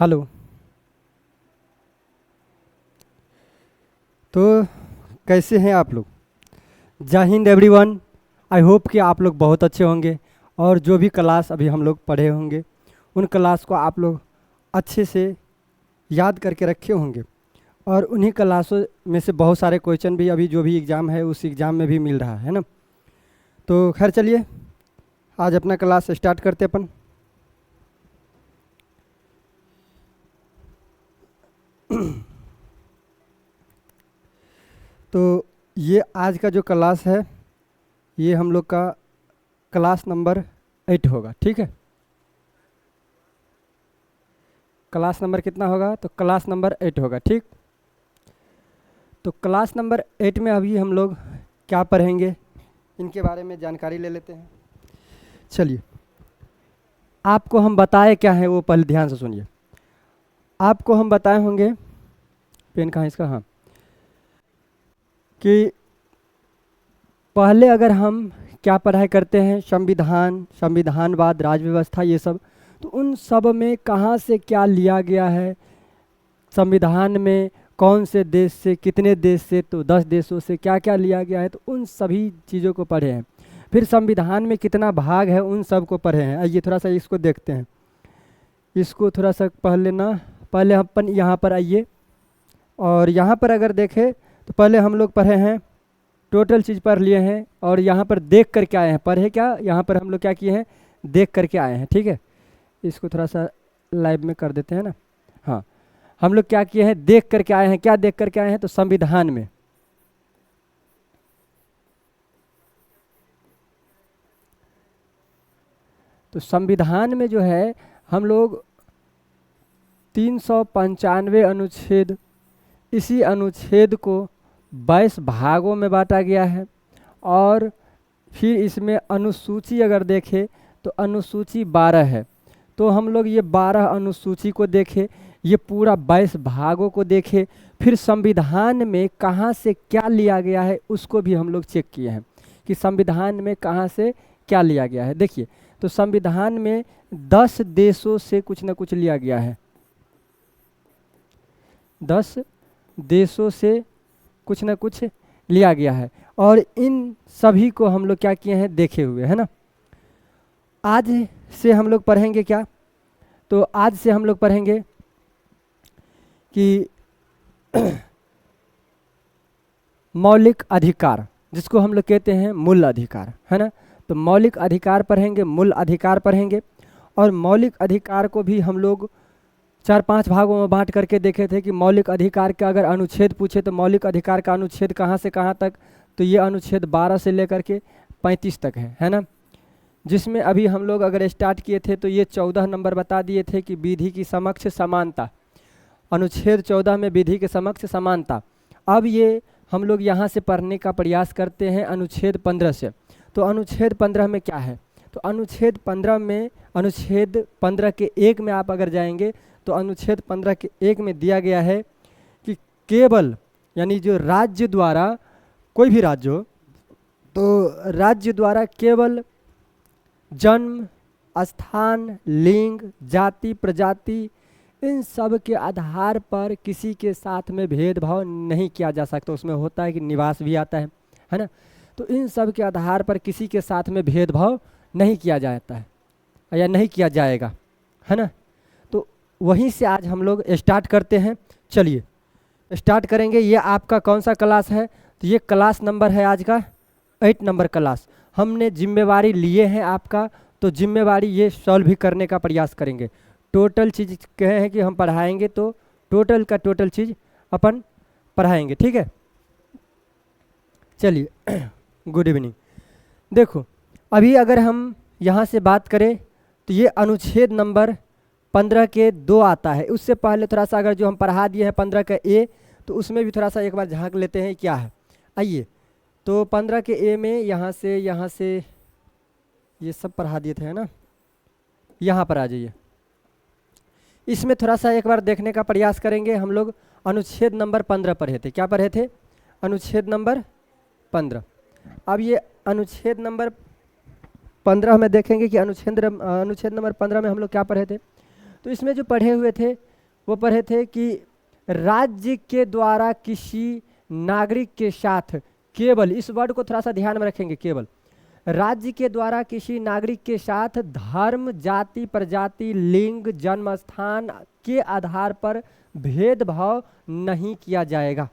Hello. तो कैसे हैं आप लोग? जय हिंद एवरीवन। आई होप कि आप लोग बहुत अच्छे होंगे और जो भी क्लास अभी हम लोग पढ़े होंगे उन क्लास को आप लोग अच्छे से याद करके रखे होंगे और उन्हीं क्लासों में से बहुत सारे क्वेश्चन भी अभी जो भी एग्ज़ाम है उस एग्ज़ाम में भी मिल रहा है ना। तो खैर चलिए आज अपना क्लास स्टार्ट करते अपन। तो ये आज का जो क्लास है ये हम लोग का क्लास नंबर 8 होगा, ठीक है। क्लास नंबर कितना होगा? तो क्लास नंबर 8 होगा, ठीक। तो क्लास नंबर 8 में अभी हम लोग क्या पढ़ेंगे इनके बारे में जानकारी ले लेते हैं। चलिए आपको हम बताए क्या है वो पहले ध्यान से सुनिए। आपको हम बताए होंगे, पेन कहाँ है इसका, हाँ, कि पहले अगर हम क्या पढ़ाई करते हैं संविधान, संविधानवाद, राज्य व्यवस्था, ये सब, तो उन सब में कहाँ से क्या लिया गया है, संविधान में कौन से देश से, कितने देश से, तो 10 देशों से क्या क्या लिया गया है, तो उन सभी चीज़ों को पढ़े हैं। फिर संविधान में कितना भाग है उन सब को पढ़े हैं। आइए थोड़ा सा इसको देखते हैं, इसको थोड़ा सा पहले अपन यहाँ पर आइए और यहाँ पर अगर देखें तो पहले हम लोग पढ़े हैं, टोटल चीज़ पढ़ लिए हैं और यहाँ पर देख करके आए हैं। पढ़े क्या, यहाँ पर हम लोग क्या किए हैं, देख करके आए हैं, ठीक है। इसको थोड़ा सा लाइव में कर देते हैं ना। हाँ, हम लोग क्या किए हैं, देख करके आए हैं। क्या देख करके आए हैं? तो संविधान में, तो संविधान में जो है हम लोग 395 अनुच्छेद, इसी अनुच्छेद को 22 भागों में बांटा गया है। और फिर इसमें अनुसूची अगर देखें तो अनुसूची 12 है। तो हम लोग ये 12 अनुसूची को देखें, ये पूरा 22 भागों को देखें, फिर संविधान में कहाँ से क्या लिया गया है उसको भी हम लोग चेक किए हैं कि संविधान में कहाँ से क्या लिया गया है। देखिए तो संविधान में 10 देशों से कुछ ना कुछ लिया गया है, 10 देशों से कुछ ना कुछ लिया गया है और इन सभी को हम लोग क्या किए हैं, देखे हुए है ना। आज से हम लोग पढ़ेंगे क्या, तो आज से हम लोग पढ़ेंगे कि मौलिक अधिकार, जिसको हम लोग कहते हैं मूल अधिकार, है ना। तो मौलिक अधिकार पढ़ेंगे, मूल अधिकार पढ़ेंगे। और मौलिक अधिकार को भी हम लोग 4-5 भागों में बांट करके देखे थे कि मौलिक अधिकार का अगर अनुच्छेद पूछे तो मौलिक अधिकार का अनुच्छेद कहाँ से कहाँ तक, तो ये अनुच्छेद 12 से लेकर के 35 तक है ना। जिसमें अभी हम लोग अगर स्टार्ट किए थे तो ये 14 नंबर बता दिए थे कि विधि की समक्ष समानता, अनुच्छेद 14 में विधि के समक्ष समानता। अब ये हम लोग यहाँ से पढ़ने का प्रयास करते हैं अनुच्छेद 15 से। तो अनुच्छेद 15 में क्या है, तो अनुच्छेद 15 में, अनुच्छेद 15 के 1 में आप अगर जाएंगे तो अनुच्छेद 15 के 1 में दिया गया है कि केवल, यानी जो राज्य द्वारा, कोई भी राज्य हो तो राज्य द्वारा केवल जन्म, स्थान, लिंग, जाति, प्रजाति, इन सब के आधार पर किसी के साथ में भेदभाव नहीं किया जा सकता। उसमें होता है कि निवास भी आता है ना। तो इन सब के आधार पर किसी के साथ में भेदभाव नहीं किया जाता है या नहीं किया जाएगा, है ना। तो वहीं से आज हम लोग स्टार्ट करते हैं। चलिए स्टार्ट करेंगे। ये आपका कौन सा क्लास है, तो ये क्लास नंबर है आज का 8 नंबर क्लास। हमने जिम्मेवारी लिए हैं आपका, तो जिम्मेवारी ये सॉल्व भी करने का प्रयास करेंगे। टोटल चीज़ कहे हैं कि हम पढ़ाएंगे तो टोटल का टोटल चीज़ अपन पढ़ाएंगे, ठीक है। चलिए गुड इवनिंग। देखो अभी अगर हम यहाँ से बात करें तो ये अनुच्छेद नंबर 15 के 2 आता है। उससे पहले थोड़ा सा अगर जो हम पढ़ा दिए हैं 15 का ए, तो उसमें भी थोड़ा सा एक बार झांक लेते हैं क्या है। आइए, तो 15 के ए में यहाँ से ये सब पढ़ा दिए थे, है ना। यहाँ पर आ जाइए, इसमें थोड़ा सा एक बार देखने का प्रयास करेंगे। हम लोग अनुच्छेद नंबर 15 पढ़े थे। क्या पढ़े थे? अनुच्छेद नंबर 15। अब ये अनुच्छेद नंबर 15 में देखेंगे कि अनुच्छेद नंबर 15 में हम लोग क्या पढ़े थे। तो इसमें जो पढ़े हुए थे वो पढ़े थे कि राज्य के द्वारा किसी नागरिक के साथ केवल, इस वर्ड को थोड़ा सा ध्यान में रखेंगे, केवल राज्य के द्वारा किसी नागरिक के साथ धर्म, जाति, प्रजाति, लिंग, जन्म स्थान के आधार पर भेदभाव नहीं किया जाएगा।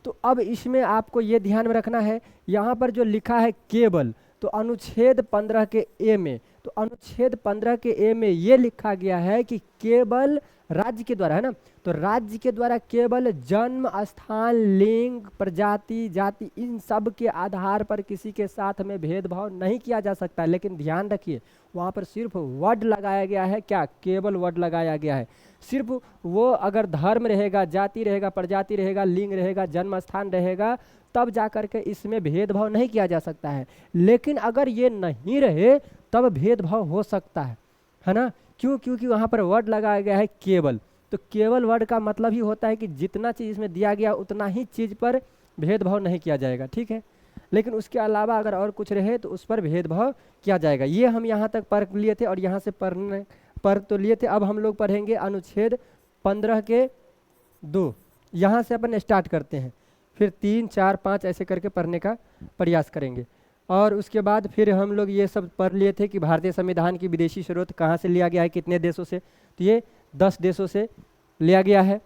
तो अब इसमें आपको ये ध्यान में रखना है, यहाँ पर जो लिखा है केवल, तो अनुच्छेद 15 के ए में, तो अनुच्छेद 15 के ए में ये लिखा गया है कि केवल राज्य के द्वारा, है ना, तो राज्य के द्वारा केवल जन्म स्थान, लिंग, प्रजाति, जाति, इन सब के आधार पर किसी के साथ में भेदभाव नहीं किया जा सकता। लेकिन ध्यान रखिए वहाँ पर सिर्फ वर्ड लगाया गया है, क्या, केवल वर्ड लगाया गया है। सिर्फ वो अगर धर्म रहेगा, जाति रहेगा, प्रजाति रहेगा, लिंग रहेगा, जन्म स्थान रहेगा, तब जा कर के इसमें भेदभाव नहीं किया जा सकता है। लेकिन अगर ये नहीं रहे तब भेदभाव हो सकता है ना। क्यों? क्योंकि वहाँ पर वर्ड लगाया गया है केवल। तो केवल वर्ड का मतलब ही होता है कि जितना चीज़ इसमें दिया गया उतना ही चीज़ पर भेदभाव नहीं किया जाएगा, ठीक है। लेकिन उसके अलावा अगर और कुछ रहे तो उस पर भेदभाव किया जाएगा। ये हम यहाँ तक पढ़ लिए थे और यहाँ से पढ़ तो लिए थे। अब हम लोग पढ़ेंगे अनुच्छेद 15 के 2। यहाँ से अपन स्टार्ट करते हैं, फिर 3, 4, 5 ऐसे करके पढ़ने का प्रयास करेंगे। और उसके बाद फिर हम लोग ये सब पढ़ लिए थे कि भारतीय संविधान की विदेशी स्रोत कहाँ से लिया गया है, कितने देशों से। तो ये 10 देशों से लिया गया है।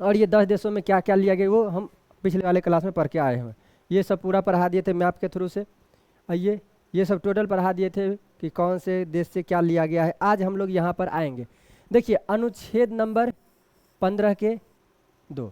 और ये 10 देशों में क्या क्या लिया गया वो हम पिछले वाले क्लास में पढ़ के आए हैं। ये सब पूरा पढ़ा दिए थे मैप के थ्रू से। आइए, ये सब टोटल पढ़ा दिए थे कि कौन से देश से क्या लिया गया है। आज हम लोग यहाँ पर आएंगे। देखिए अनुच्छेद नंबर 15 के 2।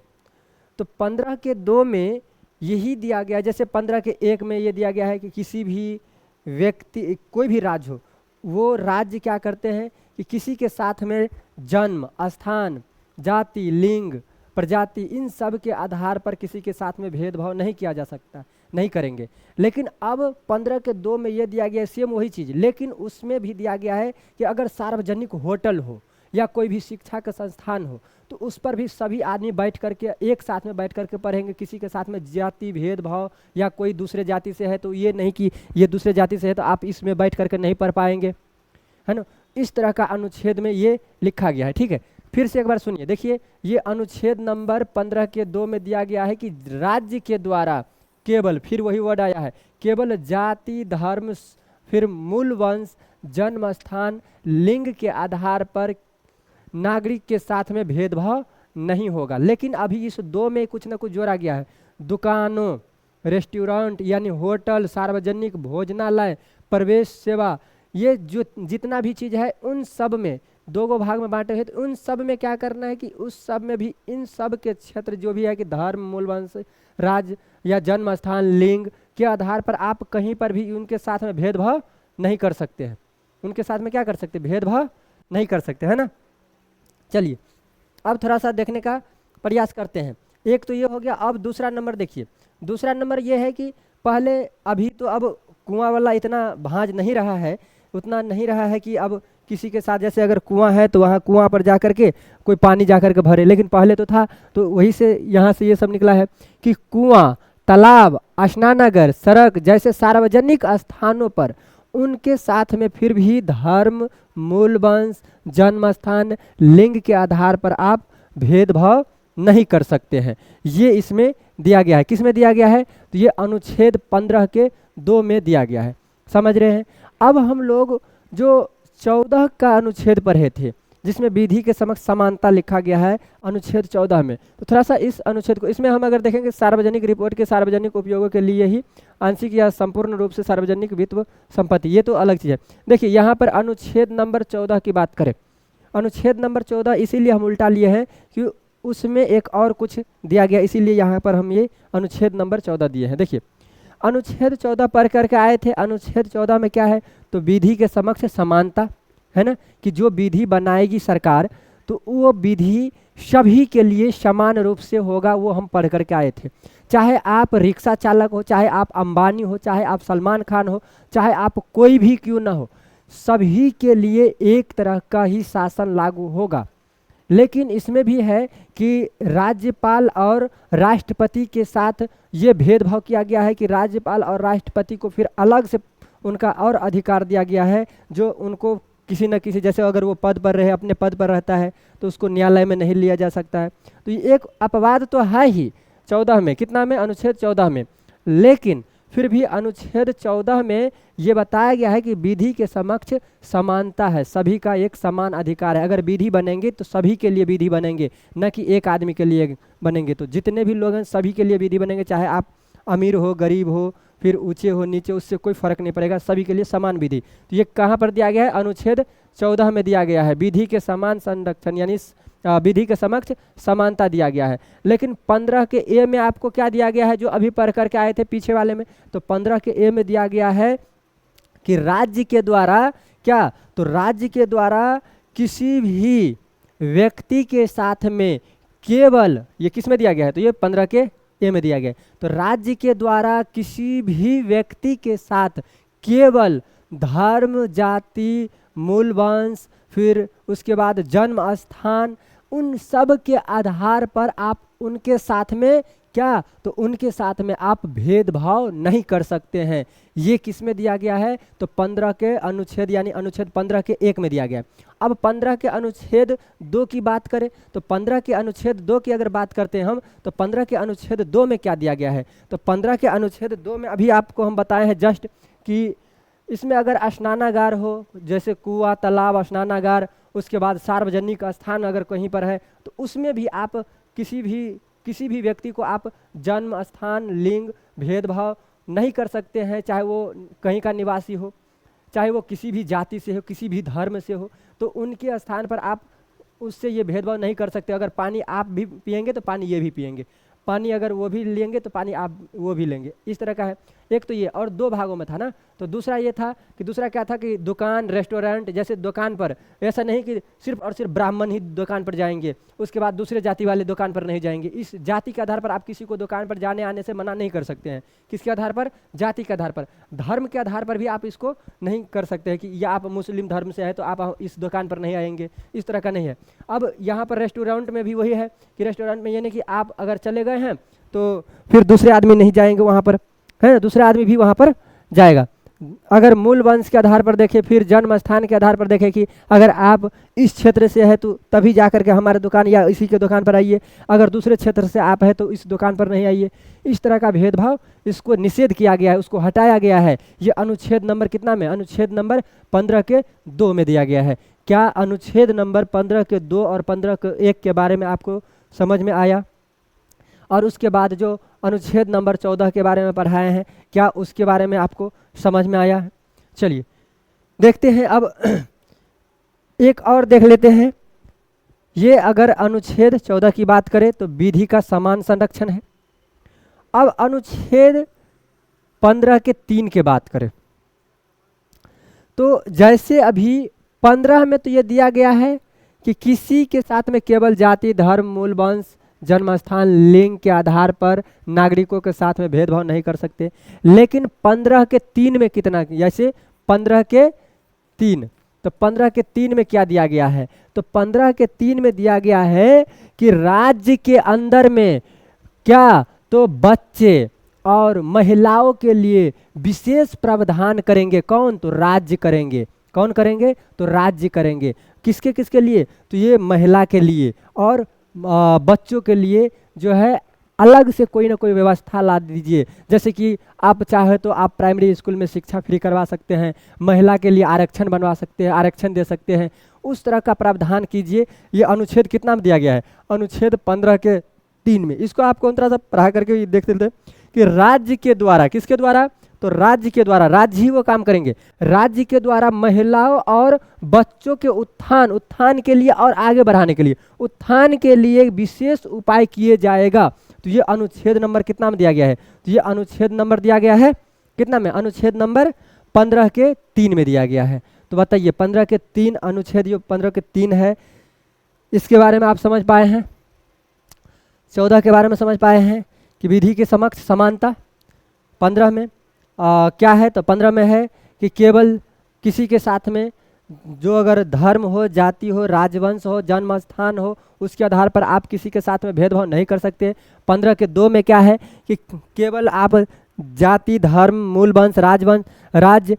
तो 15 के 2 में यही दिया गया, जैसे 15 के 1 में ये दिया गया है कि किसी भी व्यक्ति, कोई भी राज्य हो, वो राज्य क्या करते हैं कि किसी के साथ में जन्म स्थान, जाति, लिंग, प्रजाति, इन सब के आधार पर किसी के साथ में भेदभाव नहीं किया जा सकता, नहीं करेंगे। लेकिन अब 15 के 2 में ये दिया गया है सेम वही चीज़, लेकिन उसमें भी दिया गया है कि अगर सार्वजनिक होटल हो या कोई भी शिक्षा का संस्थान हो तो उस पर भी सभी आदमी बैठ करके एक साथ में बैठ करके पढ़ेंगे। किसी के साथ में जाति भेदभाव या कोई दूसरे जाति से है तो ये नहीं कि ये दूसरे जाति से है तो आप इसमें बैठ करके नहीं पढ़ पाएंगे, है ना। इस तरह का अनुच्छेद में ये लिखा गया है, ठीक है। फिर से एक बार सुनिए, देखिए ये अनुच्छेद नंबर 15 के 2 में दिया गया है कि राज्य के द्वारा केवल, फिर वही वर्ड आया है, केवल जाति, धर्म, फिर मूल वंश, जन्म स्थान, लिंग के आधार पर नागरिक के साथ में भेदभाव नहीं होगा। लेकिन अभी इस 2 में कुछ ना कुछ जोड़ा गया है। दुकानों, रेस्टोरेंट यानी होटल, सार्वजनिक भोजनालय, प्रवेश सेवा, ये जो जितना भी चीज़ है उन सब में 2 भाग में बांटे हैं। तो उन सब में क्या करना है कि उस सब में भी इन सब के क्षेत्र जो भी है कि धर्म, मूल वंश, राज्य या जन्म स्थान, लिंग के आधार पर आप कहीं पर भी उनके साथ में भेदभाव नहीं कर सकते हैं। उनके साथ में क्या कर सकते, भेदभाव नहीं कर सकते, है ना। चलिए अब थोड़ा सा देखने का प्रयास करते हैं। एक तो ये हो गया। अब दूसरा नंबर देखिए, दूसरा नंबर ये है कि पहले अभी तो अब कुआं वाला इतना भांज नहीं रहा है, उतना नहीं रहा है कि अब किसी के साथ जैसे अगर कुआं है तो वहाँ कुआं पर जा कर के कोई पानी जा कर के भरे। लेकिन पहले तो था, तो वही से यहाँ से ये सब निकला है कि कुआं, तालाब, स्नानागार, सड़क जैसे सार्वजनिक स्थानों पर उनके साथ में फिर भी धर्म, मूल वंश, जन्म स्थान, लिंग के आधार पर आप भेदभाव नहीं कर सकते हैं। ये इसमें दिया गया है। किस में दिया गया है? तो ये अनुच्छेद 15 के 2 में दिया गया है। समझ रहे हैं। अब हम लोग जो 14 का अनुच्छेद पढ़े थे जिसमें विधि के समक्ष समानता लिखा गया है अनुच्छेद 14 में, तो थोड़ा सा इस अनुच्छेद को, इसमें हम अगर देखेंगे सार्वजनिक रिपोर्ट के सार्वजनिक उपयोगों के लिए ही आंशिक या संपूर्ण रूप से सार्वजनिक वित्त संपत्ति, ये तो अलग चीज़ है। देखिए यहाँ पर अनुच्छेद नंबर 14 की बात करें, अनुच्छेद नंबर 14 इसीलिए हम उल्टा लिए हैं कि उसमें एक और कुछ दिया गया, इसीलिए यहाँ पर हम ये अनुच्छेद नंबर 14 दिए हैं। देखिए अनुच्छेद 14 पढ़ करके आए थे। अनुच्छेद 14 में क्या है? तो विधि के समक्ष समानता, है ना, कि जो विधि बनाएगी सरकार तो वो विधि सभी के लिए समान रूप से होगा, वो हम पढ़ करके आए थे। चाहे आप रिक्शा चालक हो, चाहे आप अंबानी हो, चाहे आप सलमान खान हो, चाहे आप कोई भी क्यों ना हो, सभी के लिए एक तरह का ही शासन लागू होगा। लेकिन इसमें भी है कि राज्यपाल और राष्ट्रपति के साथ ये भेदभाव किया गया है कि राज्यपाल और राष्ट्रपति को फिर अलग से उनका और अधिकार दिया गया है जो उनको किसी न किसी, जैसे अगर वो पद पर रहे, अपने पद पर रहता है तो उसको न्यायालय में नहीं लिया जा सकता है। तो ये एक अपवाद तो है ही 14 में, कितना में, अनुच्छेद 14 में। लेकिन फिर भी अनुच्छेद 14 में ये बताया गया है कि विधि के समक्ष समानता है, सभी का एक समान अधिकार है। अगर विधि बनेंगे तो सभी के लिए विधि बनेंगे, न कि एक आदमी के लिए बनेंगे। तो जितने भी लोग हैं सभी के लिए विधि बनेंगे, चाहे आप अमीर हो, गरीब हो, फिर ऊंचे हो, नीचे, उससे कोई फर्क नहीं पड़ेगा, सभी के लिए समान विधि। तो ये कहाँ पर दिया गया है? अनुच्छेद 14 में दिया गया है, विधि के समान संरक्षण, यानी विधि के समक्ष समानता दिया गया है। लेकिन 15 के ए में आपको क्या दिया गया है, जो अभी पढ़ करके आए थे पीछे वाले में? तो 15 के ए में दिया गया है कि राज्य के द्वारा क्या, तो राज्य के द्वारा किसी भी व्यक्ति के साथ में केवल, ये किस में दिया गया है? तो ये 15 के ए में दिया गया है। तो राज्य के द्वारा किसी भी व्यक्ति के साथ केवल धर्म, जाति, मूल वंश, फिर उसके बाद जन्म स्थान, उन सब के आधार पर आप उनके साथ में क्या, तो उनके साथ में आप भेदभाव नहीं कर सकते हैं। ये किस में दिया गया है? तो 15 के अनुच्छेद, यानी अनुच्छेद 15 के 1 में दिया गया है। अब 15 के अनुच्छेद 2 की बात करें तो 15 के अनुच्छेद 2 की अगर बात करते हैं हम, तो 15 के अनुच्छेद 2 में क्या दिया गया है? तो 15 के अनुच्छेद 2 में अभी आपको हम बताए हैं जस्ट कि इसमें अगर स्नानागार हो, जैसे कुआं, तालाब, स्नानागार, उसके बाद सार्वजनिक स्थान अगर कहीं पर है, तो उसमें भी आप किसी भी व्यक्ति को आप जन्म स्थान, लिंग भेदभाव नहीं कर सकते हैं, चाहे वो कहीं का निवासी हो, चाहे वो किसी भी जाति से हो, किसी भी धर्म से हो, तो उनके स्थान पर आप उससे ये भेदभाव नहीं कर सकते। अगर पानी आप भी पिएंगे तो पानी ये भी पिएंगे, पानी अगर वो भी लेंगे तो पानी आप वो भी लेंगे, इस तरह का है। एक तो ये, और 2 भागों में था ना। तो दूसरा ये था कि दूसरा क्या था कि दुकान, रेस्टोरेंट, जैसे दुकान पर ऐसा नहीं कि सिर्फ और सिर्फ ब्राह्मण ही दुकान पर जाएंगे, उसके बाद दूसरे जाति वाले दुकान पर नहीं जाएंगे। इस जाति के आधार पर आप किसी को दुकान पर जाने आने से मना नहीं कर सकते हैं। किसके आधार पर? जाति के आधार पर। धर्म के आधार पर भी आप इसको नहीं कर सकते हैं कि या आप मुस्लिम धर्म से है तो आप इस दुकान पर नहीं आएंगे, इस तरह का नहीं है। अब यहाँ पर रेस्टोरेंट में भी वही है कि रेस्टोरेंट में यानी कि आप अगर चले गए हैं तो फिर दूसरे आदमी नहीं जाएंगे वहाँ पर, है ना, दूसरा आदमी भी वहाँ पर जाएगा। अगर मूल वंश के आधार पर देखें, फिर जन्म स्थान के आधार पर देखें कि अगर आप इस क्षेत्र से है तो तभी जा करके हमारे दुकान या इसी के दुकान पर आइए, अगर दूसरे क्षेत्र से आप है तो इस दुकान पर नहीं आइए। इस तरह का भेदभाव इसको निषेध किया गया है, उसको हटाया गया है। ये अनुच्छेद नंबर कितना में? अनुच्छेद नंबर 15 के 2 में दिया गया है। क्या अनुच्छेद नंबर 15 के 2 और 15 के 1 के बारे में आपको समझ में आया? और उसके बाद जो अनुच्छेद नंबर 14 के बारे में पढ़ाए हैं, क्या उसके बारे में आपको समझ में आया है? चलिए देखते हैं। अब एक और देख लेते हैं। ये अगर अनुच्छेद 14 की बात करें तो विधि का समान संरक्षण है। अब अनुच्छेद 15 के 3 की बात करें तो जैसे अभी 15 में तो ये दिया गया है कि किसी के साथ में केवल जाति, धर्म, मूल वंश, जन्म स्थान, लिंग के आधार पर नागरिकों के साथ में भेदभाव नहीं कर सकते। लेकिन 15 के 3 में कितना, जैसे 15 के 3, तो 15 के 3 में क्या दिया गया है? तो 15 के 3 में दिया गया है कि राज्य के अंदर में क्या, तो बच्चे और महिलाओं के लिए विशेष प्रावधान करेंगे। कौन? तो राज्य करेंगे। कौन करेंगे? तो राज्य करेंगे। किसके किसके लिए? तो ये महिला के लिए और बच्चों के लिए जो है अलग से कोई ना कोई व्यवस्था ला दीजिए। जैसे कि आप चाहे तो आप प्राइमरी स्कूल में शिक्षा फ्री करवा सकते हैं, महिला के लिए आरक्षण बनवा सकते हैं, आरक्षण दे सकते हैं, उस तरह का प्रावधान कीजिए। ये अनुच्छेद कितना में दिया गया है? अनुच्छेद 15 के 3 में। इसको आपको थोड़ा सा पढ़ा करके देखते थे कि राज्य के द्वारा, किसके द्वारा? तो राज्य के द्वारा, राज्य ही वो काम करेंगे। राज्य के द्वारा महिलाओं और बच्चों के उत्थान के लिए और आगे बढ़ाने के लिए, उत्थान के लिए विशेष उपाय किए जाएगा। तो ये अनुच्छेद नंबर कितना में दिया गया है? तो ये अनुच्छेद नंबर दिया गया है कितना में? अनुच्छेद नंबर 15 के 3 में दिया गया है। तो बताइए 15 के 3 अनुच्छेद, ये 15 के 3 है, इसके बारे में आप समझ पाए हैं? 14 के बारे में समझ पाए हैं कि विधि के समक्ष समानता 15 में क्या है? तो 15 में है कि केवल किसी के साथ में जो अगर धर्म हो, जाति हो, राजवंश हो, जन्म स्थान हो, उसके आधार पर आप किसी के साथ में भेदभाव नहीं कर सकते। 15 के 2 में क्या है कि केवल आप जाति, धर्म, मूल वंश, राज्य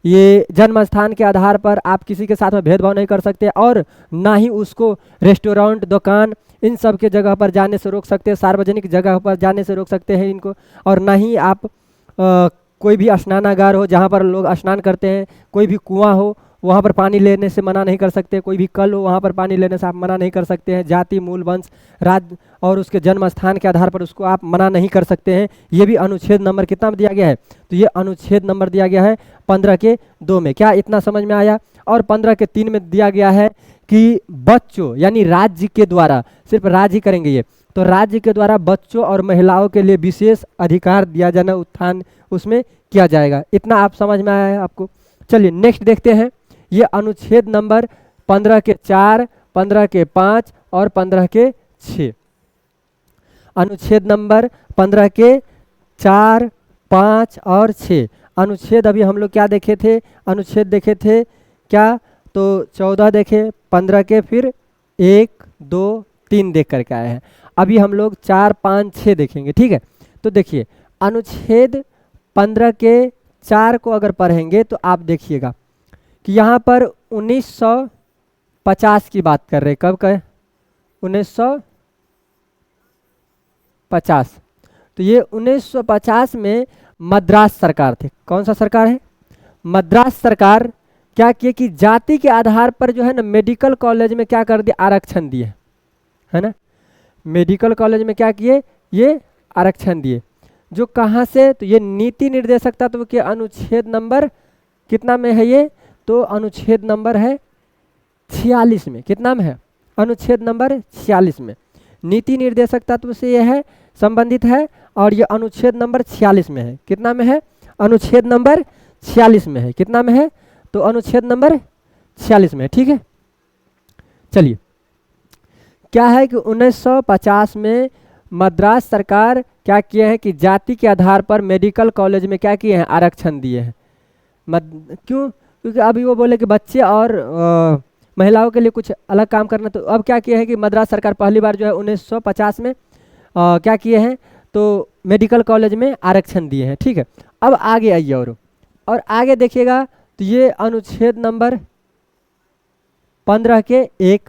ये जन्म स्थान के आधार पर आप किसी के साथ में भेदभाव नहीं कर सकते, और ना ही उसको रेस्टोरेंट, दुकान, इन सब के जगह पर जाने से रोक सकते हैं, सार्वजनिक जगह पर जाने से रोक सकते हैं इनको। और ना ही आप कोई भी स्नानागार हो जहाँ पर लोग स्नान करते हैं, कोई भी कुआं हो वहाँ पर पानी लेने से मना नहीं कर सकते, कोई भी कल हो वहाँ पर पानी लेने से आप मना नहीं कर सकते हैं। जाति, मूल, वंश, राज्य और उसके जन्म स्थान के आधार पर उसको आप मना नहीं कर सकते हैं। ये भी अनुच्छेद नंबर कितना में दिया गया है? तो ये अनुच्छेद नंबर दिया गया है 15 के 2 में। क्या इतना समझ में आया? और 15 के 3 में दिया गया है कि बच्चों यानी राज्य के द्वारा, सिर्फ राज्य ही करेंगे ये, तो राज्य के द्वारा बच्चों और महिलाओं के लिए विशेष अधिकार दिया जाना, उत्थान उसमें किया जाएगा। इतना आप समझ में आया है आपको? चलिए नेक्स्ट देखते हैं। ये अनुच्छेद नंबर 15 के 4, 15 के 5 और 15 के 6। अनुच्छेद नंबर 15 के 4, 5 और 6 अनुच्छेद अभी हम लोग क्या देखे थे? अनुच्छेद देखे थे क्या? तो 14 देखे, 15 के फिर 1, 2, 3 देख करके आए हैं। अभी हम लोग 4, 5, 6 देखेंगे, ठीक है? तो देखिए अनुच्छेद 15 के 4 को अगर पढ़ेंगे तो आप देखिएगा कि यहाँ पर 1950 की बात कर रहे हैं। कब का? 1950। तो ये 1950 में मद्रास सरकार थे। कौन सा सरकार है? मद्रास सरकार क्या किए कि जाति के आधार पर जो है ना मेडिकल कॉलेज में क्या कर दिया? आरक्षण दिए, है ना? मेडिकल कॉलेज में क्या किए? ये आरक्षण दिए। जो कहाँ से? तो ये नीति निर्देशक तत्व के अनुच्छेद नंबर कितना में है ये? तो अनुच्छेद नंबर है 46 में। कितना में है? अनुच्छेद नंबर 46 में नीति निर्देशक तत्व से यह है संबंधित है, और ये अनुच्छेद नंबर 46 में है। कितना में है? अनुच्छेद नंबर 46 में है। कितना में है? तो अनुच्छेद नंबर 46 में है, ठीक है? चलिए क्या है कि 1950 में मद्रास सरकार क्या किए हैं कि जाति के आधार पर मेडिकल कॉलेज में क्या किए हैं? आरक्षण दिए हैं। क्यों? क्योंकि अभी वो बोले कि बच्चे और महिलाओं के लिए कुछ अलग काम करना। तो अब क्या किए हैं कि मद्रास सरकार पहली बार जो है 1950 में क्या किए हैं? तो मेडिकल कॉलेज में आरक्षण दिए हैं, ठीक है? अब आगे आइए और आगे देखिएगा तो ये अनुच्छेद नंबर 15 के 1,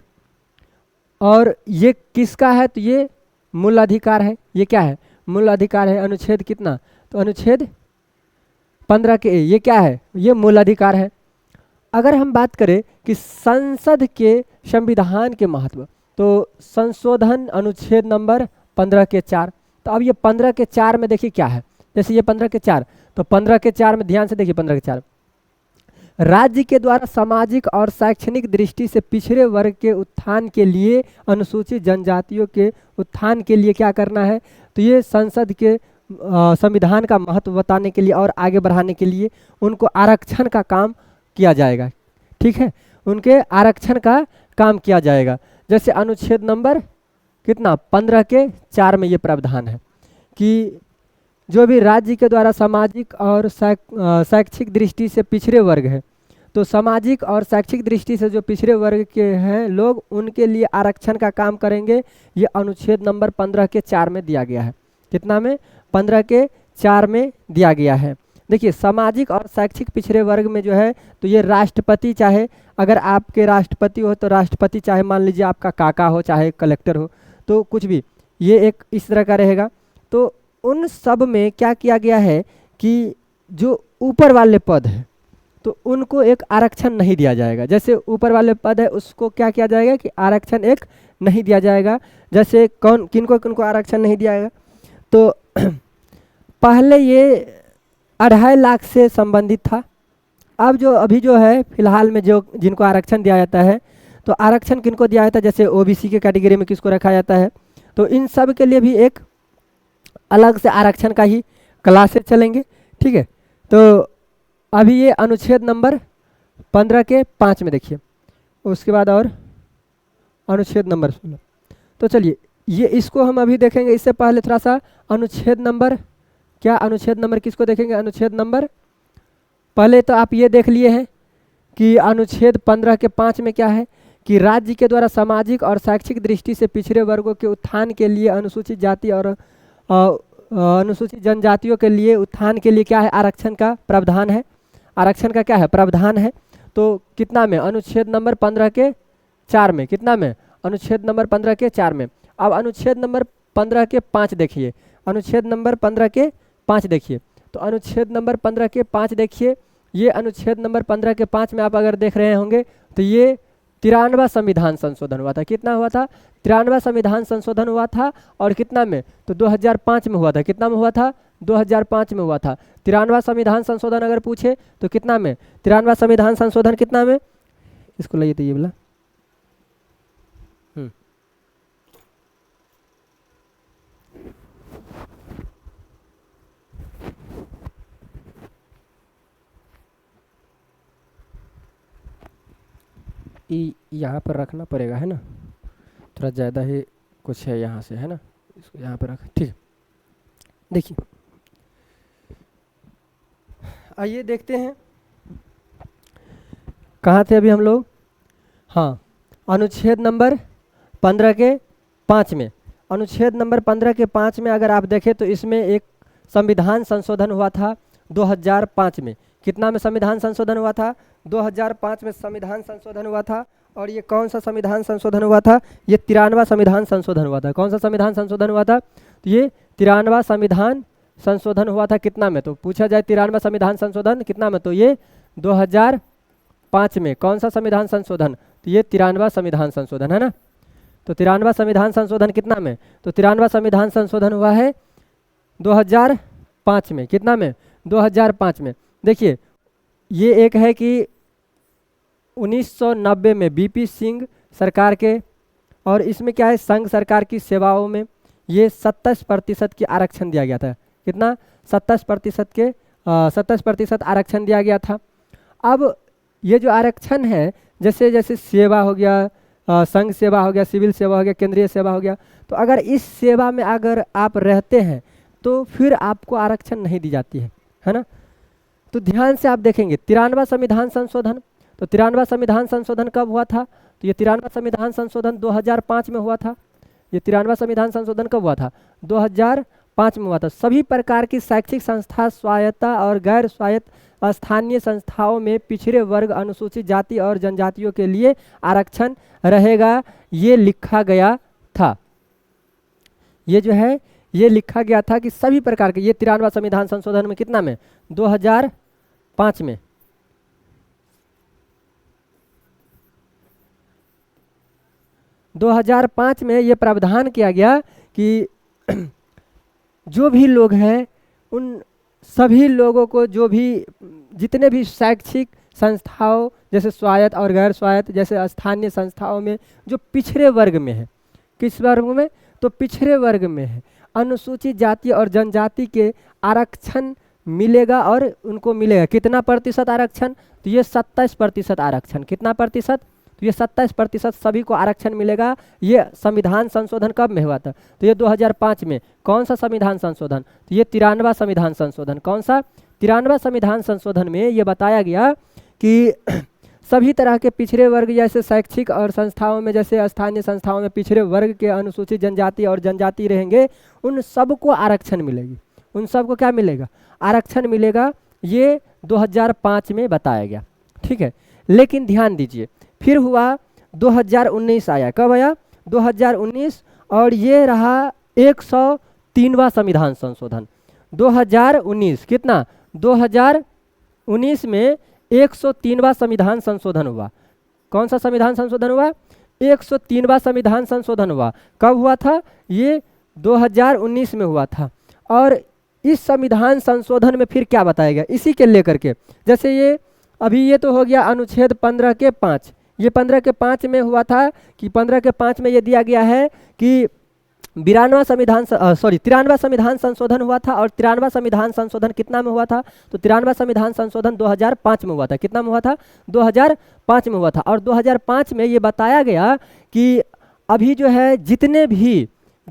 और ये किसका है? तो ये मूल अधिकार है। ये क्या है? मूल अधिकार है। अनुच्छेद कितना? तो अनुच्छेद 15 के ये क्या है? ये मूल अधिकार है। अगर हम बात करें कि संसद के संविधान के महत्व, तो संशोधन अनुच्छेद नंबर 15 के 4। तो अब ये 15 के 4 में देखिए क्या है? जैसे ये 15 के 4, तो 15 के 4 में ध्यान से देखिए 15 के 4, राज्य के द्वारा सामाजिक और शैक्षणिक दृष्टि से पिछड़े वर्ग के उत्थान के लिए, अनुसूचित जनजातियों के उत्थान के लिए क्या करना है? तो ये संसद के संविधान का महत्व बताने के लिए और आगे बढ़ाने के लिए उनको आरक्षण का काम किया जाएगा, ठीक है? उनके आरक्षण का काम किया जाएगा। जैसे अनुच्छेद नंबर कितना? 15 के 4 में ये प्रावधान है कि जो भी राज्य के द्वारा सामाजिक और शैक्षिक दृष्टि से पिछड़े वर्ग है, तो सामाजिक और शैक्षिक दृष्टि से जो पिछड़े वर्ग के हैं लोग, उनके लिए आरक्षण का काम करेंगे। ये अनुच्छेद नंबर 15 के 4 में दिया गया है। कितना में? 15 के 4 में दिया गया है। देखिए सामाजिक और शैक्षिक पिछड़े वर्ग में जो है तो ये राष्ट्रपति, चाहे अगर आपके राष्ट्रपति हो तो राष्ट्रपति, चाहे मान लीजिए आपका काका हो, चाहे कलेक्टर हो, तो कुछ भी ये एक इस तरह का रहेगा। तो उन सब में क्या किया गया है कि जो ऊपर वाले पद है तो उनको एक आरक्षण नहीं दिया जाएगा। जैसे ऊपर वाले पद है उसको क्या किया जाएगा कि आरक्षण एक नहीं दिया जाएगा। जैसे कौन किनको किनको आरक्षण नहीं दिया जाएगा? तो पहले ये 2.5 लाख से संबंधित था। अब जो अभी जो है फिलहाल में जो जिनको आरक्षण दिया जाता है, तो आरक्षण किनको दिया जाता है? जैसे ओबीसी के कैटेगरी में किसको रखा जाता है? तो इन सब के लिए भी एक अलग से आरक्षण का ही क्लासेस चलेंगे, ठीक है? तो अभी ये अनुच्छेद नंबर 15 के 5 में देखिए, उसके बाद और अनुच्छेद नंबर 16। तो चलिए ये इसको हम अभी देखेंगे। इससे पहले थोड़ा सा अनुच्छेद नंबर, क्या अनुच्छेद नंबर किसको देखेंगे? अनुच्छेद नंबर पहले तो आप ये देख लिए हैं कि अनुच्छेद 15 के 5 में क्या है कि राज्य के द्वारा सामाजिक और शैक्षिक दृष्टि से पिछड़े वर्गों के उत्थान के लिए, अनुसूचित जाति और अनुसूचित जनजातियों के लिए उत्थान के लिए क्या है? आरक्षण का प्रावधान है। आरक्षण का क्या है, प्रावधान है। तो कितना में, अनुच्छेद नंबर 15 के 4 में, कितना में, अनुच्छेद नंबर 15 के 4 में। अब अनुच्छेद नंबर 15 के 5 देखिए, अनुच्छेद नंबर 15 के 5 देखिए, तो अनुच्छेद नंबर 15 के 5 देखिए, ये अनुच्छेद नंबर 15 के 5 में आप अगर देख रहे होंगे तो ये 93वां संविधान संशोधन हुआ था। कितना हुआ था, 93वां संविधान संशोधन हुआ था। और कितना में, तो 2005 में हुआ था। कितना में हुआ था, 2005 में हुआ था। 93वां संविधान संशोधन अगर पूछे तो कितना में, 93वां संविधान संशोधन कितना में, इसको लाइए तो ये बोला यहाँ पर रखना पड़ेगा, है ना, थोड़ा ज़्यादा ही कुछ है यहाँ से, है ना, इसको यहाँ पर रख, ठीक है। देखिए आइए देखते हैं कहाँ थे अभी हम लोग। हाँ, अनुच्छेद नंबर 15 के 5 में, अनुच्छेद नंबर 15 के 5 में अगर आप देखें तो इसमें एक संविधान संशोधन हुआ था 2005 में। कितना में संविधान संशोधन हुआ था, 2005 में संविधान संशोधन हुआ था। और ये कौन सा संविधान संशोधन हुआ था, ये 93वां संविधान संशोधन हुआ था। कौन सा संविधान संशोधन हुआ था, तो ये 93वां संविधान संशोधन हुआ था। कितना में, तो पूछा जाए 93वां संविधान संशोधन कितना में, तो ये 2005 में। कौन सा संविधान संशोधन, तो ये 93वां संविधान संशोधन, है ना। तो 93वां संविधान संशोधन कितना में, तो 93वां संविधान संशोधन हुआ है 2005 में। कितना में, 2005 में। देखिए ये एक है कि 1990 में बीपी सिंह सरकार के, और इसमें क्या है, संघ सरकार की सेवाओं में ये 27% की आरक्षण दिया गया था। कितना, 27% आरक्षण दिया गया था। अब ये जो आरक्षण है, जैसे जैसे सेवा हो गया, संघ सेवा हो गया, सिविल सेवा हो गया, केंद्रीय सेवा हो गया, तो अगर इस सेवा में अगर आप रहते हैं तो फिर आपको आरक्षण नहीं दी जाती है ना। तो ध्यान से आप देखेंगे 93वां संविधान संशोधन, तो 93वां संविधान संशोधन कब हुआ था, तो ये 93वां संविधान संशोधन 2005 में हुआ था। ये 93वां संविधान संशोधन कब हुआ था, 2005 में हुआ था। सभी प्रकार की शैक्षिक संस्था, स्वायत्त और गैर स्वायत्त स्थानीय संस्थाओं में पिछड़े वर्ग, अनुसूचित जाति और जनजातियों के लिए आरक्षण रहेगा, ये लिखा गया था। ये जो है ये लिखा गया था कि सभी प्रकार के, ये 93वां संविधान संशोधन में कितना में, 2005 में। दो 2005 में ये प्रावधान किया गया कि जो भी लोग हैं उन सभी लोगों को, जो भी जितने भी शैक्षिक संस्थाओं जैसे स्वायत्त और गैर स्वायत्त जैसे स्थानीय संस्थाओं में जो पिछड़े वर्ग में है, किस वर्ग में, तो पिछड़े वर्ग में है, अनुसूचित जाति और जनजाति के आरक्षण मिलेगा। और उनको मिलेगा कितना प्रतिशत आरक्षण, तो ये 27% आरक्षण। कितना प्रतिशत, तो ये 27% सभी को आरक्षण मिलेगा। ये संविधान संशोधन कब में हुआ था, तो ये 2005 में। कौन सा संविधान संशोधन, तो ये 93वां संविधान संशोधन। कौन सा, 93वां संविधान संशोधन में ये बताया गया कि सभी तरह के पिछड़े वर्ग जैसे शैक्षिक और संस्थाओं में, जैसे स्थानीय संस्थाओं में पिछड़े वर्ग के अनुसूचित जनजाति और जनजाति रहेंगे, उन सबको आरक्षण मिलेगी। उन सबको क्या मिलेगा, आरक्षण मिलेगा। ये 2005 में बताया गया, ठीक है। लेकिन ध्यान दीजिए, फिर हुआ 2019 आया, कब आया, 2019, और ये रहा 103वां संविधान संशोधन 2019। कितना, 2019 में 103वां संविधान संशोधन हुआ। कौन सा संविधान संशोधन हुआ, 103वां संविधान संशोधन हुआ। कब हुआ था, ये 2019 में हुआ था। और इस संविधान संशोधन में फिर क्या बताया गया, इसी के लेकर के, जैसे ये अभी ये तो हो गया अनुच्छेद 15 के 5, ये 15 के 5 में हुआ था कि 15 के 5 में ये दिया गया है कि 93वां संविधान संशोधन हुआ था। और 93वां संविधान संशोधन कितना में हुआ था, तो 93वां संविधान संशोधन 2005 में हुआ था। कितना में हुआ था, 2005 में हुआ था। और 2005 में ये बताया गया कि अभी जो है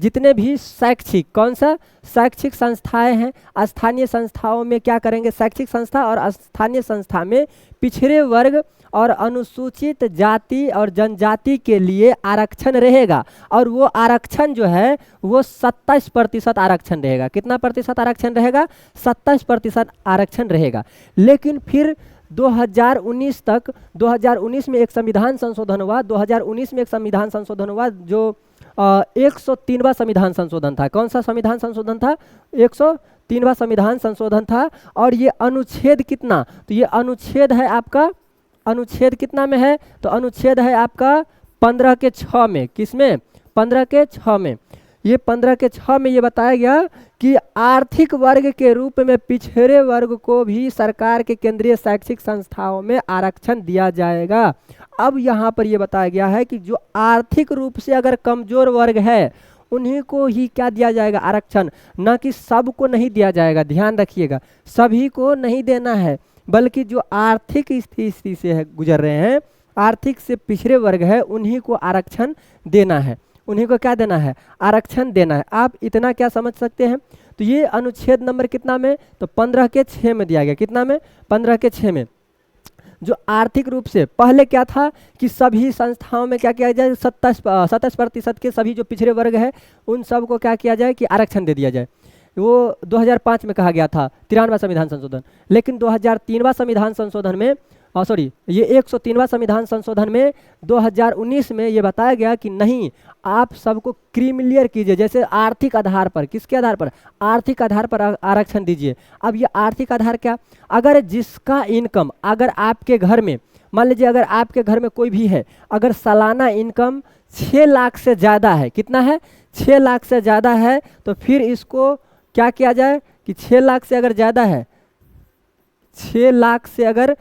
जितने भी शैक्षिक, कौन सा शैक्षिक संस्थाएं हैं, स्थानीय संस्थाओं में क्या करेंगे, शैक्षिक संस्था और स्थानीय संस्था में पिछड़े वर्ग और अनुसूचित जाति और जनजाति के लिए आरक्षण रहेगा। और वो आरक्षण जो है वो 27% आरक्षण रहेगा। कितना प्रतिशत आरक्षण रहेगा? 27% आरक्षण रहेगा। लेकिन फिर 2019 तक, 2019 में एक संविधान संशोधन हुआ, 2019 में एक संविधान संशोधन हुआ जो 103वां संविधान संशोधन था। कौन सा संविधान संशोधन था? 103वां संविधान संशोधन था। और ये अनुच्छेद कितना? तो ये अनुच्छेद है आपका, अनुच्छेद कितना में है? तो अनुच्छेद है आपका 15 के 6 में। किसमें? 15 के 6 में। ये 15 के 6 में ये बताया गया कि आर्थिक वर्ग के रूप में पिछड़े वर्ग को भी सरकार के केंद्रीय शैक्षिक संस्थाओं में आरक्षण दिया जाएगा। अब यहाँ पर ये बताया गया है कि जो आर्थिक रूप से अगर कमजोर वर्ग है उन्हीं को ही क्या दिया जाएगा? आरक्षण। न कि सबको नहीं दिया जाएगा, ध्यान रखिएगा, सभी को नहीं देना है, बल्कि जो आर्थिक स्थिति से गुजर रहे हैं, आर्थिक से पिछड़े वर्ग है, उन्हीं को आरक्षण देना है। उन्हीं को क्या देना है? आरक्षण देना है। आप इतना क्या समझ सकते हैं? तो ये अनुच्छेद नंबर कितना में? तो 15 के 6 में दिया गया। कितना में? 15 के 6 में। जो आर्थिक रूप से, पहले क्या था कि सभी संस्थाओं में क्या किया जाए? 27% के सभी जो पिछड़े वर्ग है उन सब को क्या किया जाए कि आरक्षण दे दिया जाए। वो 2005 में कहा गया था, 93वां संविधान संशोधन। लेकिन 2003वां संविधान संशोधन में, ये 103वां संविधान संशोधन में 2019 में ये बताया गया कि नहीं, आप सबको क्रीमिलियर कीजिए, जैसे आर्थिक आधार पर। किसके आधार पर? आर्थिक आधार पर आरक्षण दीजिए। अब ये आर्थिक आधार क्या? अगर जिसका इनकम, अगर आपके घर में, मान लीजिए अगर आपके घर में कोई भी है, अगर सालाना इनकम 6 लाख से ज़्यादा है, कितना है? 6 लाख से ज़्यादा है, तो फिर इसको क्या किया जाए कि 6 लाख से अगर ज़्यादा है, 6 लाख से अगर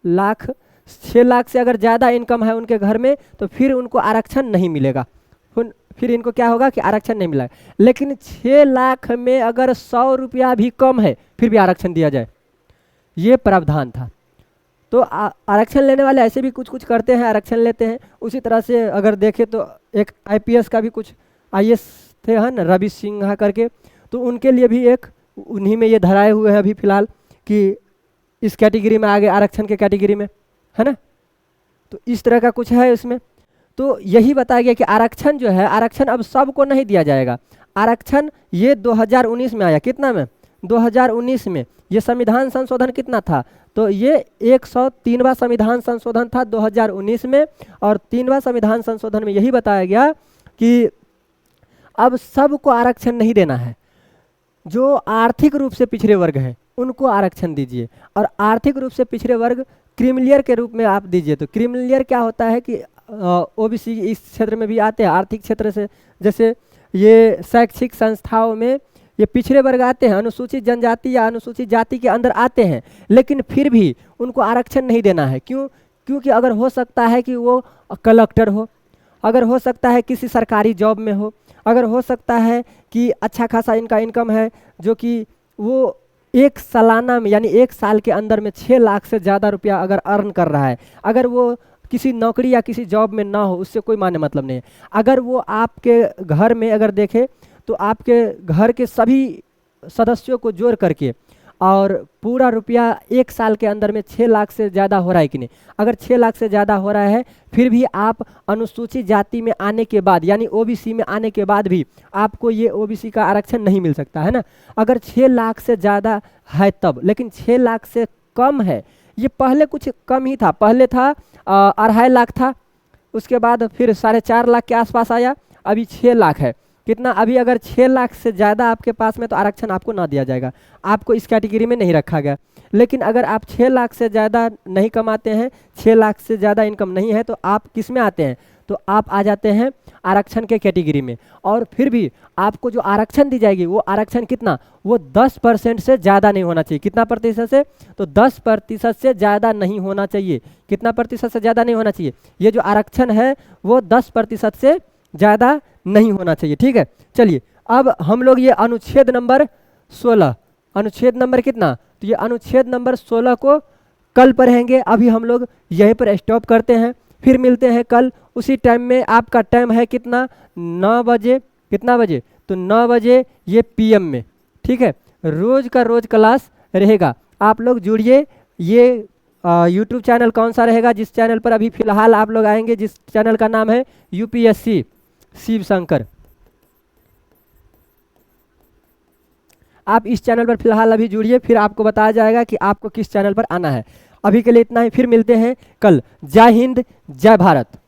6 लाख से अगर ज़्यादा इनकम है उनके घर में, तो फिर उनको आरक्षण नहीं मिलेगा। फिर इनको क्या होगा कि आरक्षण नहीं मिलेगा। लेकिन 6 लाख में अगर 100 रुपया भी कम है फिर भी आरक्षण दिया जाए, ये प्रावधान था। तो आरक्षण लेने वाले ऐसे भी कुछ कुछ करते हैं, आरक्षण लेते हैं। उसी तरह से अगर देखें तो एक IPS का भी कुछ IAS थे, है ना, रवि सिन्हा करके, तो उनके लिए भी एक उन्हीं में ये धराए हुए हैं अभी फिलहाल कि इस कैटेगरी में आ गए, आरक्षण के कैटेगरी में, है ना। तो इस तरह का कुछ है इसमें। तो यही बताया गया कि आरक्षण जो है, आरक्षण अब सबको नहीं दिया जाएगा। आरक्षण ये 2019 में आया। कितना में? 2019 में। ये संविधान संशोधन कितना था? तो ये 103वां संविधान संशोधन था 2019 में। और 3वां संविधान संशोधन में यही बताया गया कि अब सबको आरक्षण नहीं देना है, जो आर्थिक रूप से पिछड़े वर्ग हैं उनको आरक्षण दीजिए। और आर्थिक रूप से पिछड़े वर्ग क्रीमिलियर के रूप में आप दीजिए। तो क्रीमिलियर क्या होता है कि OBC इस क्षेत्र में भी आते हैं, आर्थिक क्षेत्र से, जैसे ये शैक्षिक संस्थाओं में ये पिछड़े वर्ग आते हैं, अनुसूचित जनजाति या अनुसूचित जाति के अंदर आते हैं, लेकिन फिर भी उनको आरक्षण नहीं देना है। क्यों? क्योंकि अगर हो सकता है कि वो कलेक्टर हो, अगर हो सकता है किसी सरकारी जॉब में हो, अगर हो सकता है कि अच्छा खासा इनका इनकम है, जो कि वो एक सालाना में यानी एक साल के अंदर में 6 लाख से ज़्यादा रुपया अगर अर्न कर रहा है, अगर वो किसी नौकरी या किसी जॉब में ना हो, उससे कोई माने मतलब नहीं है। अगर वो आपके घर में अगर देखे तो आपके घर के सभी सदस्यों को जोड़ करके और पूरा रुपया एक साल के अंदर में 6 लाख से ज़्यादा हो रहा है कि नहीं, अगर 6 लाख से ज़्यादा हो रहा है, फिर भी आप अनुसूचित जाति में आने के बाद यानी OBC में आने के बाद भी आपको ये OBC का आरक्षण नहीं मिल सकता है ना। अगर 6 लाख से ज़्यादा है तब, लेकिन 6 लाख से कम है, ये पहले कुछ कम ही था, पहले था 2.5 लाख था, उसके बाद फिर 4.5 लाख के आसपास आया, अभी 6 लाख है। कितना? अभी अगर 6 लाख से ज़्यादा आपके पास में तो आरक्षण आपको ना दिया जाएगा, आपको इस कैटेगरी में नहीं रखा गया। लेकिन अगर आप 6 लाख से ज़्यादा नहीं कमाते हैं, 6 लाख से ज़्यादा इनकम नहीं है, तो आप किस में आते हैं? तो आप आ जाते हैं आरक्षण के कैटेगरी में। और फिर भी आपको जो आरक्षण दी जाएगी वो आरक्षण कितना? वो 10% से ज़्यादा नहीं होना चाहिए। कितना प्रतिशत से? तो 10% से ज़्यादा नहीं होना चाहिए। कितना प्रतिशत से ज़्यादा नहीं होना चाहिए? ये जो आरक्षण है वो 10% से ज़्यादा नहीं होना चाहिए। ठीक है, चलिए अब हम लोग ये अनुच्छेद नंबर 16, अनुच्छेद नंबर कितना? तो ये अनुच्छेद नंबर 16 को कल पढ़ेंगे। अभी हम लोग यहीं पर स्टॉप करते हैं, फिर मिलते हैं कल उसी टाइम में। आपका टाइम है कितना? 9 बजे कितना बजे? तो 9 बजे ये PM में, ठीक है। रोज़ का रोज़ क्लास रहेगा, आप लोग जुड़िए। ये यूट्यूब चैनल कौन सा रहेगा? जिस चैनल पर अभी फ़िलहाल आप लोग आएंगे, जिस चैनल का नाम है UPSC शिव शंकर, आप इस चैनल पर फिलहाल अभी जुड़िए, फिर आपको बताया जाएगा कि आपको किस चैनल पर आना है। अभी के लिए इतना ही, फिर मिलते हैं कल। जय हिंद, जय भारत।